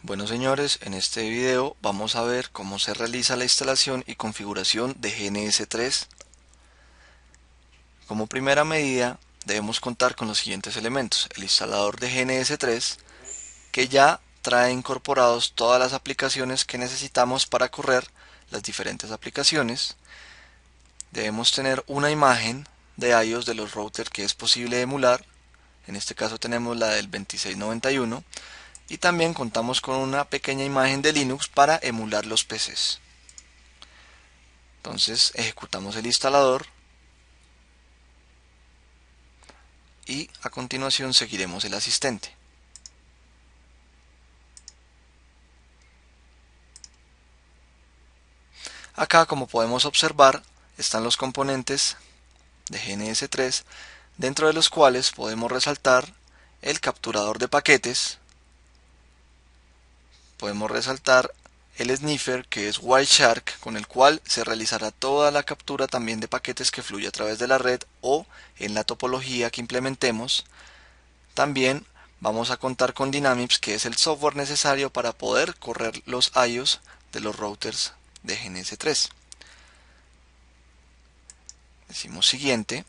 Bueno señores, en este video vamos a ver cómo se realiza la instalación y configuración de GNS3. Como primera medida debemos contar con los siguientes elementos: el instalador de GNS3, que ya trae incorporados todas las aplicaciones que necesitamos para correr las diferentes aplicaciones. Debemos tener una imagen de iOS de los routers que es posible emular. En este caso tenemos la del 2691. Y también contamos con una pequeña imagen de Linux para emular los PCs. Entonces ejecutamos el instalador y a continuación seguiremos el asistente. Acá, como podemos observar, están los componentes de GNS3, dentro de los cuales podemos resaltar el capturador de paquetes, podemos resaltar el sniffer, que es Wireshark, con el cual se realizará toda la captura también de paquetes que fluye a través de la red o en la topología que implementemos. También vamos a contar con Dynamips, que es el software necesario para poder correr los iOS de los routers de GNS3. Decimos siguiente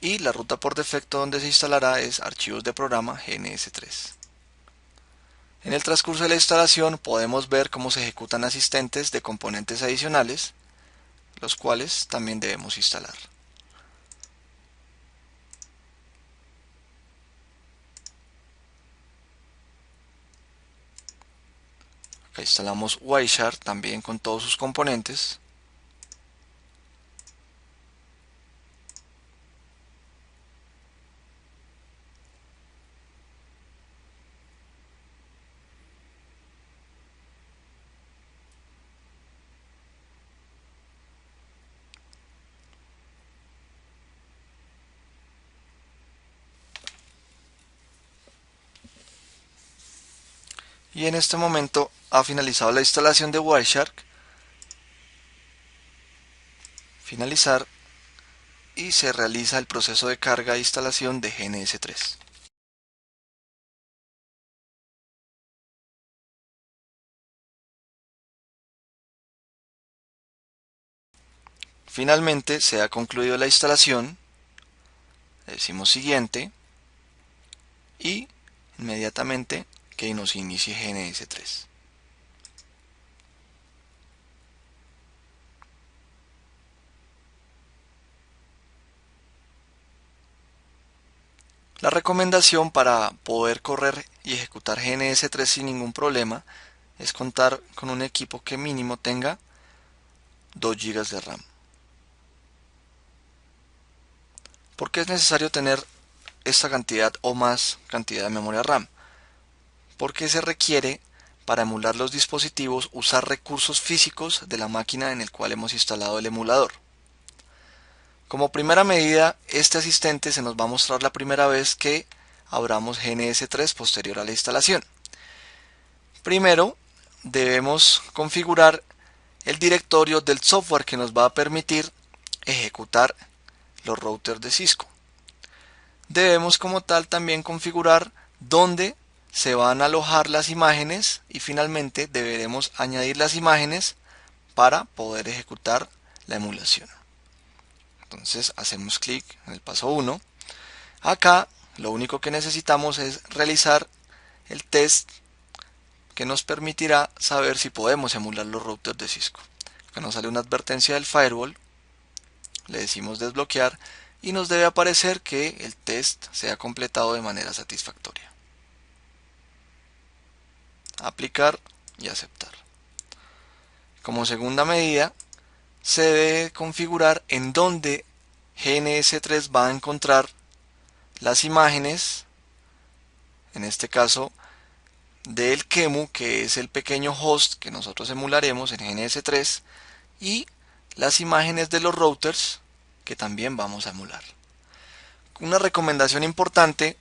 y la ruta por defecto donde se instalará es archivos de programa GNS3. En el transcurso de la instalación podemos ver cómo se ejecutan asistentes de componentes adicionales, los cuales también debemos instalar. Acá instalamos Wireshark también con todos sus componentes. Y en este momento ha finalizado la instalación de Wireshark. Finalizar, y se realiza el proceso de carga e instalación de GNS3. Finalmente se ha concluido la instalación, le decimos siguiente y inmediatamente que nos inicie GNS3. La recomendación para poder correr y ejecutar GNS3 sin ningún problema es contar con un equipo que mínimo tenga 2 GB de RAM. ¿Por qué es necesario tener esta cantidad o más cantidad de memoria RAM? Porque se requiere para emular los dispositivos usar recursos físicos de la máquina en el cual hemos instalado el emulador. Como primera medida, este asistente se nos va a mostrar la primera vez que abramos GNS3 posterior a la instalación. Primero, debemos configurar el directorio del software que nos va a permitir ejecutar los routers de Cisco. Debemos como tal también configurar dónde se van a alojar las imágenes y finalmente deberemos añadir las imágenes para poder ejecutar la emulación. Entonces hacemos clic en el paso 1. Acá lo único que necesitamos es realizar el test que nos permitirá saber si podemos emular los routers de Cisco. Acá nos sale una advertencia del firewall, le decimos desbloquear y nos debe aparecer que el test se ha completado de manera satisfactoria. Aplicar y aceptar. Como segunda medida, se debe configurar en dónde GNS3 va a encontrar las imágenes, en este caso del QEMU, que es el pequeño host que nosotros emularemos en GNS3, y las imágenes de los routers que también vamos a emular. Una recomendación importante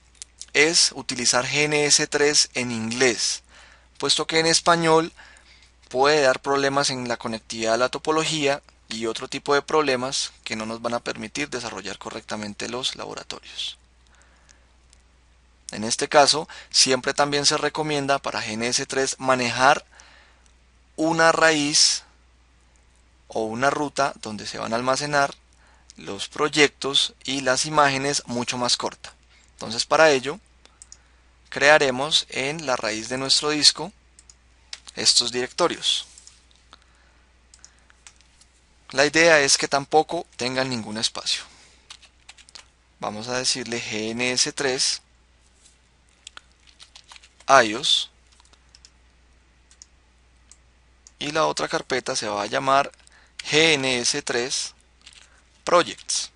es utilizar GNS3 en inglés, puesto que en español puede dar problemas en la conectividad a la topología y otro tipo de problemas que no nos van a permitir desarrollar correctamente los laboratorios. En este caso, siempre también se recomienda para GNS3 manejar una raíz o una ruta donde se van a almacenar los proyectos y las imágenes mucho más corta. Entonces, para ello crearemos en la raíz de nuestro disco estos directorios. La idea es que tampoco tengan ningún espacio. Vamos a decirle GNS3 iOS y la otra carpeta se va a llamar GNS3 Projects.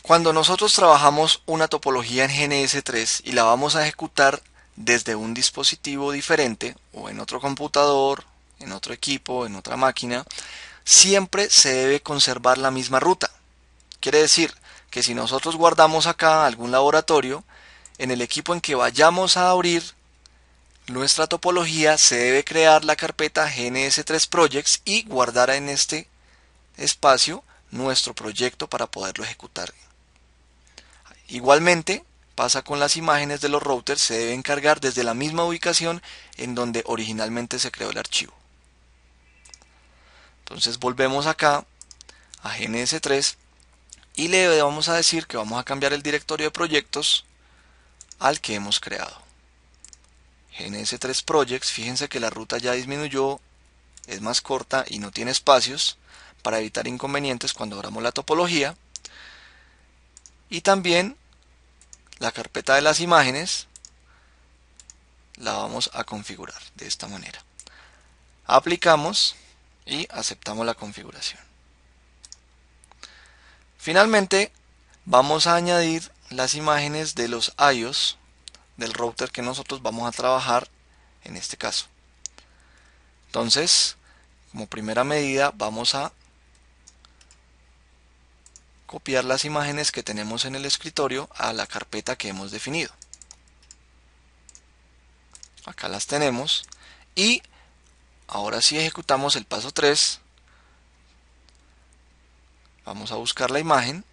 Cuando nosotros trabajamos una topología en GNS3 y la vamos a ejecutar desde un dispositivo diferente o en otro computador, en otro equipo, en otra máquina, siempre se debe conservar la misma ruta. Quiere decir que si nosotros guardamos acá algún laboratorio, en el equipo en que vayamos a abrir nuestra topología se debe crear la carpeta GNS3 Projects y guardar en este espacio nuestro proyecto para poderlo ejecutar. Igualmente pasa con las imágenes de los routers, se deben cargar desde la misma ubicación en donde originalmente se creó el archivo. Entonces volvemos acá a GNS3 y le vamos a decir que vamos a cambiar el directorio de proyectos al que hemos creado. GNS3 Projects, fíjense que la ruta ya disminuyó, es más corta y no tiene espacios para evitar inconvenientes cuando abramos la topología. Y también la carpeta de las imágenes la vamos a configurar de esta manera. Aplicamos y aceptamos la configuración. Finalmente vamos a añadir las imágenes de los iOS del router que nosotros vamos a trabajar en este caso. Entonces, como primera medida vamos a copiar las imágenes que tenemos en el escritorio a la carpeta que hemos definido. Acá las tenemos y ahora sí ejecutamos el paso 3. Vamos a buscar la imagen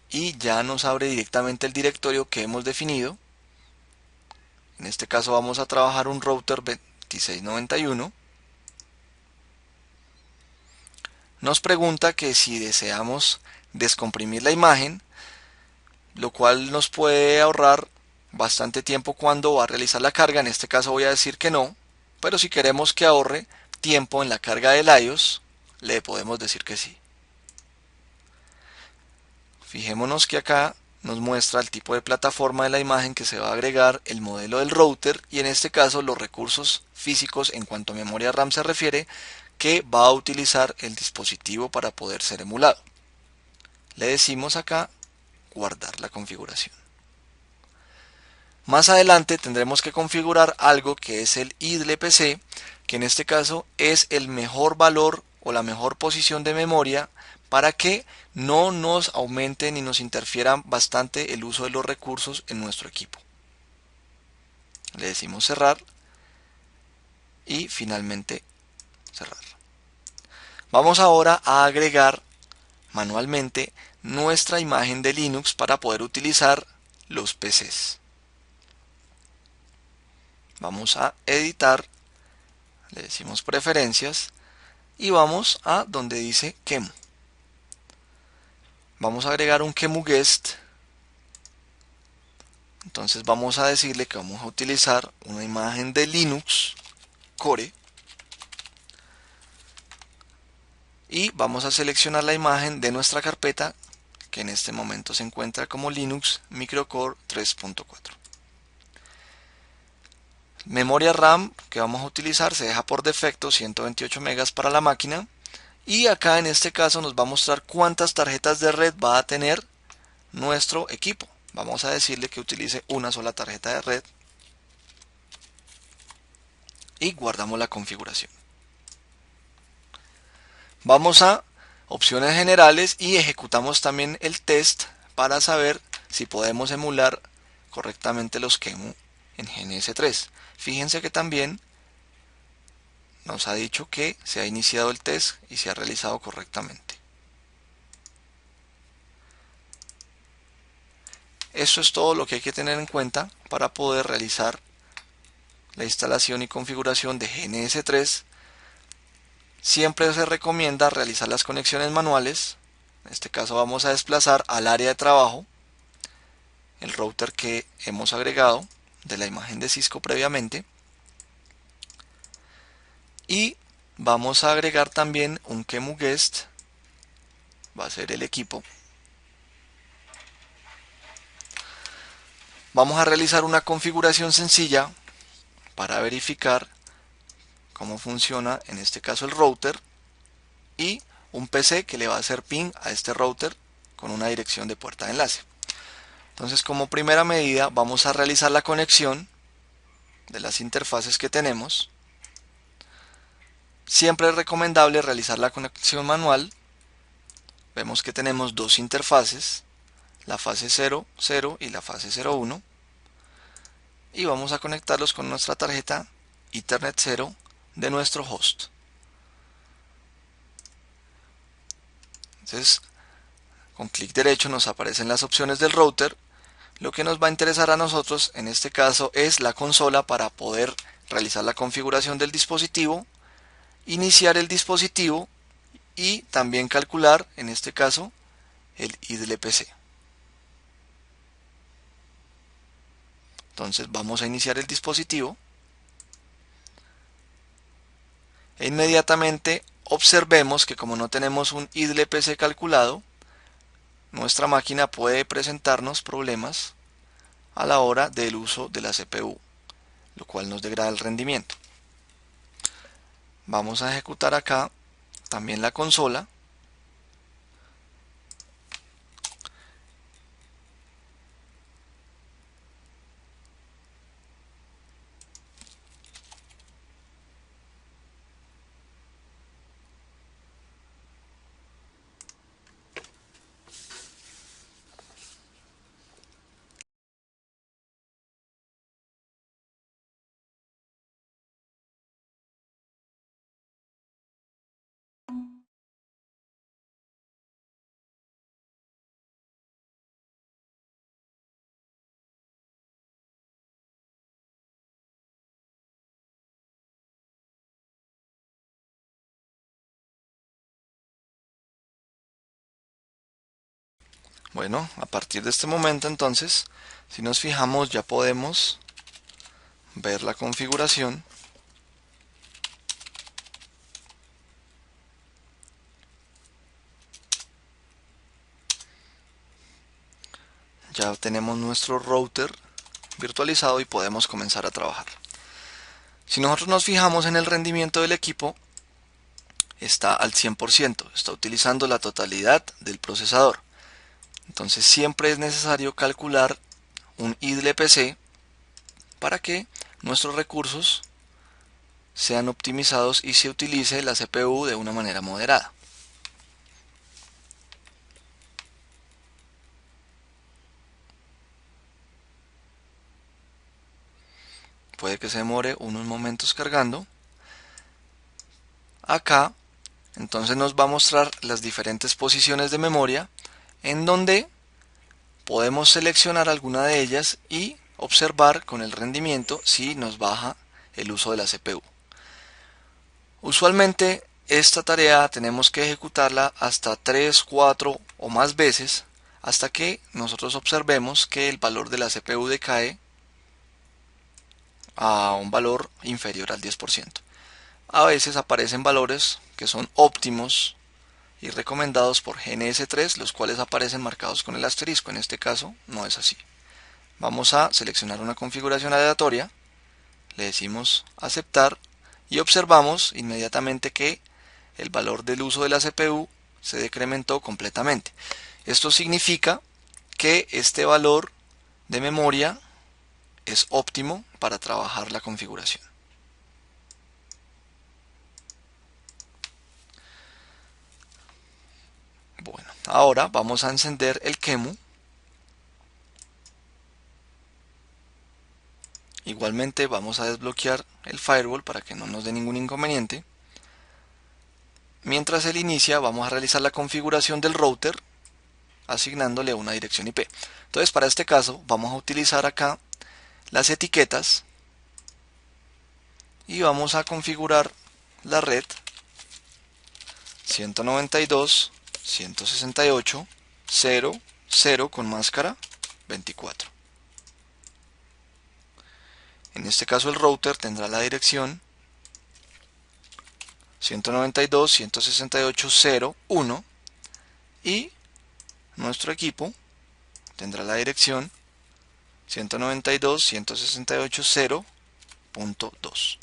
y ya nos abre directamente el directorio que hemos definido. En este caso vamos a trabajar un router 2691. Nos pregunta que si deseamos descomprimir la imagen, lo cual nos puede ahorrar bastante tiempo cuando va a realizar la carga. En este caso voy a decir que no, pero si queremos que ahorre tiempo en la carga del iOS, le podemos decir que sí. Fijémonos que acá nos muestra el tipo de plataforma de la imagen que se va a agregar, el modelo del router y en este caso los recursos físicos en cuanto a memoria RAM se refiere que va a utilizar el dispositivo para poder ser emulado. Le decimos acá guardar la configuración. Más adelante tendremos que configurar algo que es el idlepc, que en este caso es el mejor valor o la mejor posición de memoria para que no nos aumente ni nos interfiera bastante el uso de los recursos en nuestro equipo. Le decimos cerrar y finalmente cerrar. Vamos ahora a agregar manualmente nuestra imagen de Linux para poder utilizar los PCs. Vamos a editar, le decimos preferencias y vamos a donde dice QEMU. Vamos a agregar un QEMU Guest. Entonces vamos a decirle que vamos a utilizar una imagen de Linux Core y vamos a seleccionar la imagen de nuestra carpeta que en este momento se encuentra como Linux Microcore 3.4. Memoria RAM que vamos a utilizar se deja por defecto 128 megas para la máquina y acá en este caso nos va a mostrar cuántas tarjetas de red va a tener nuestro equipo. Vamos a decirle que utilice una sola tarjeta de red y guardamos la configuración. Vamos a opciones generales y ejecutamos también el test para saber si podemos emular correctamente los QEMU en GNS3. Fíjense que también nos ha dicho que se ha iniciado el test y se ha realizado correctamente. Eso es todo lo que hay que tener en cuenta para poder realizar la instalación y configuración de GNS3. Siempre se recomienda realizar las conexiones manuales. En este caso vamos a desplazar al área de trabajo el router que hemos agregado de la imagen de Cisco previamente. Y vamos a agregar también un QEMU Guest, va a ser el equipo. Vamos a realizar una configuración sencilla para verificar cómo funciona en este caso el router y un PC que le va a hacer ping a este router con una dirección de puerta de enlace. Entonces, como primera medida vamos a realizar la conexión de las interfaces que tenemos. Siempre es recomendable realizar la conexión manual. Vemos que tenemos dos interfaces, la fase 0, 0 y la fase 0, 1. Y vamos a conectarlos con nuestra tarjeta Ethernet 0 de nuestro host. Entonces, con clic derecho nos aparecen las opciones del router. Lo que nos va a interesar a nosotros en este caso es la consola para poder realizar la configuración del dispositivo, iniciar el dispositivo y también calcular, en este caso, el idlepc. Entonces vamos a iniciar el dispositivo e inmediatamente observemos que como no tenemos un idlepc calculado, nuestra máquina puede presentarnos problemas a la hora del uso de la CPU, lo cual nos degrada el rendimiento. Vamos a ejecutar acá también la consola. Bueno, a partir de este momento entonces, si nos fijamos ya podemos ver la configuración. Ya tenemos nuestro router virtualizado y podemos comenzar a trabajar. Si nosotros nos fijamos en el rendimiento del equipo, está al 100%, está utilizando la totalidad del procesador. Entonces siempre es necesario calcular un idlepc para que nuestros recursos sean optimizados y se utilice la CPU de una manera moderada. Puede que se demore unos momentos cargando. Acá entonces nos va a mostrar las diferentes posiciones de memoria en donde podemos seleccionar alguna de ellas y observar con el rendimiento si nos baja el uso de la CPU. Usualmente esta tarea tenemos que ejecutarla hasta 3, 4 o más veces hasta que nosotros observemos que el valor de la CPU decae a un valor inferior al 10%. A veces aparecen valores que son óptimos y recomendados por GNS3, los cuales aparecen marcados con el asterisco. En este caso no es así. Vamos a seleccionar una configuración aleatoria, le decimos aceptar y observamos inmediatamente que el valor del uso de la CPU se decrementó completamente. Esto significa que este valor de memoria es óptimo para trabajar la configuración. Bueno, ahora vamos a encender el QEMU. Igualmente vamos a desbloquear el firewall para que no nos dé ningún inconveniente. Mientras él inicia, vamos a realizar la configuración del router asignándole una dirección IP. Entonces, para este caso vamos a utilizar acá las etiquetas y vamos a configurar la red 192.168.0.0 con máscara 24. En este caso el router tendrá la dirección 192.168.0.1 y nuestro equipo tendrá la dirección 192.168.0.2.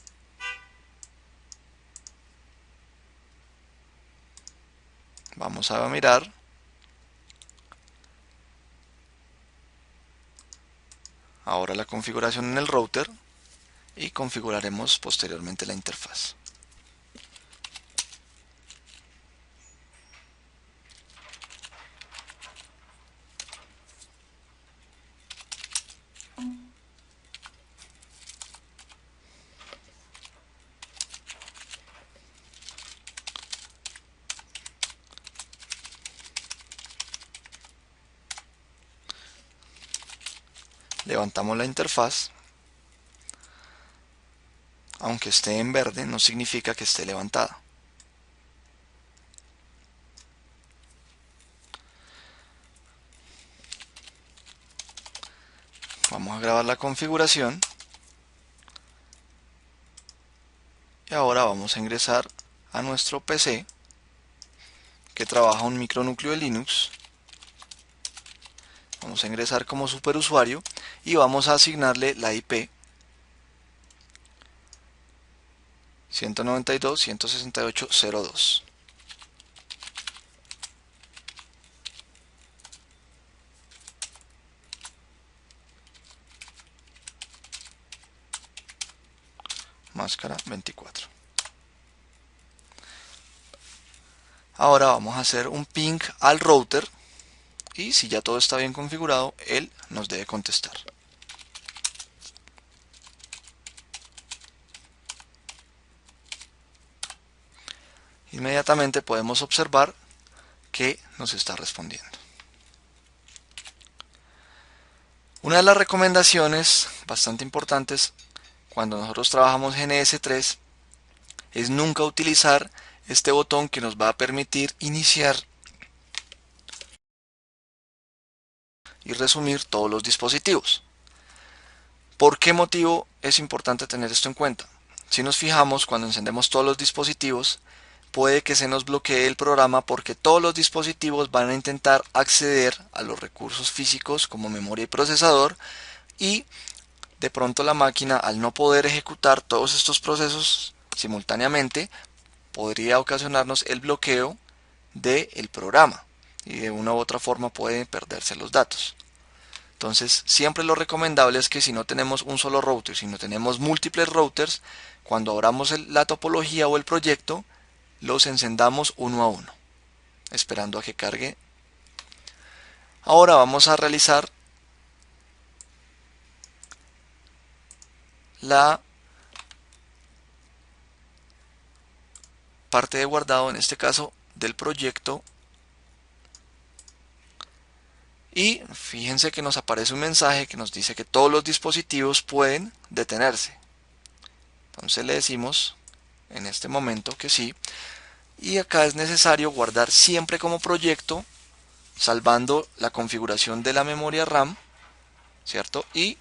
Vamos a mirar. Ahora la configuración en el router y configuraremos posteriormente la interfaz. Levantamos la interfaz. Aunque esté en verde no significa que esté levantada. Vamos a grabar la configuración. Y ahora vamos a ingresar a nuestro PC que trabaja un micronúcleo de Linux. Vamos a ingresar como superusuario y vamos a asignarle la IP 192.168.0.2. Máscara 24. Ahora vamos a hacer un ping al router y si ya todo está bien configurado, él nos debe contestar. Inmediatamente podemos observar que nos está respondiendo. Una de las recomendaciones bastante importantes cuando nosotros trabajamos GNS3 es nunca utilizar este botón que nos va a permitir iniciar y resumir todos los dispositivos. ¿Por qué motivo es importante tener esto en cuenta? Si nos fijamos, cuando encendemos todos los dispositivos, puede que se nos bloquee el programa porque todos los dispositivos van a intentar acceder a los recursos físicos como memoria y procesador y de pronto la máquina, al no poder ejecutar todos estos procesos simultáneamente, podría ocasionarnos el bloqueo del programa y de una u otra forma pueden perderse los datos. Entonces, siempre lo recomendable es que si no tenemos un solo router, si no tenemos múltiples routers, cuando abramos la topología o el proyecto, los encendamos uno a uno, esperando a que cargue. Ahora vamos a realizar la parte de guardado, en este caso del proyecto, y fíjense que nos aparece un mensaje que nos dice que todos los dispositivos pueden detenerse. Entonces le decimos en este momento que sí, y acá es necesario guardar siempre como proyecto, salvando la configuración de la memoria RAM, ¿cierto? Y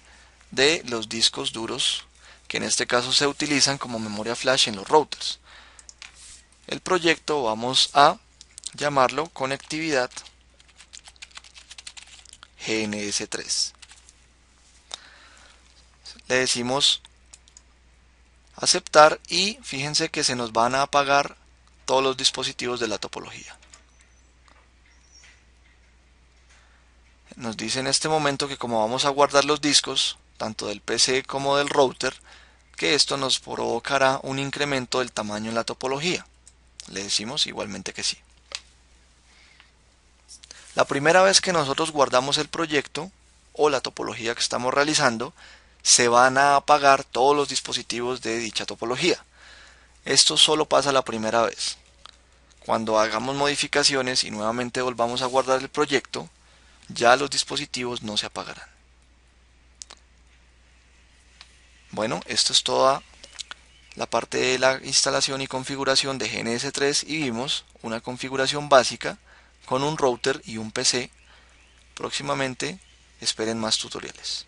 de los discos duros, que en este caso se utilizan como memoria flash en los routers. El proyecto vamos a llamarlo conectividad GNS3. Le decimos aceptar y fíjense que se nos van a apagar todos los dispositivos de la topología. Nos dice en este momento que como vamos a guardar los discos, tanto del PC como del router, que esto nos provocará un incremento del tamaño en la topología. Le decimos igualmente que sí. La primera vez que nosotros guardamos el proyecto o la topología que estamos realizando, se van a apagar todos los dispositivos de dicha topología. Esto solo pasa la primera vez. Cuando hagamos modificaciones y nuevamente volvamos a guardar el proyecto, ya los dispositivos no se apagarán. Bueno, esto es toda la parte de la instalación y configuración de GNS3 y vimos una configuración básica con un router y un PC. Próximamente esperen más tutoriales.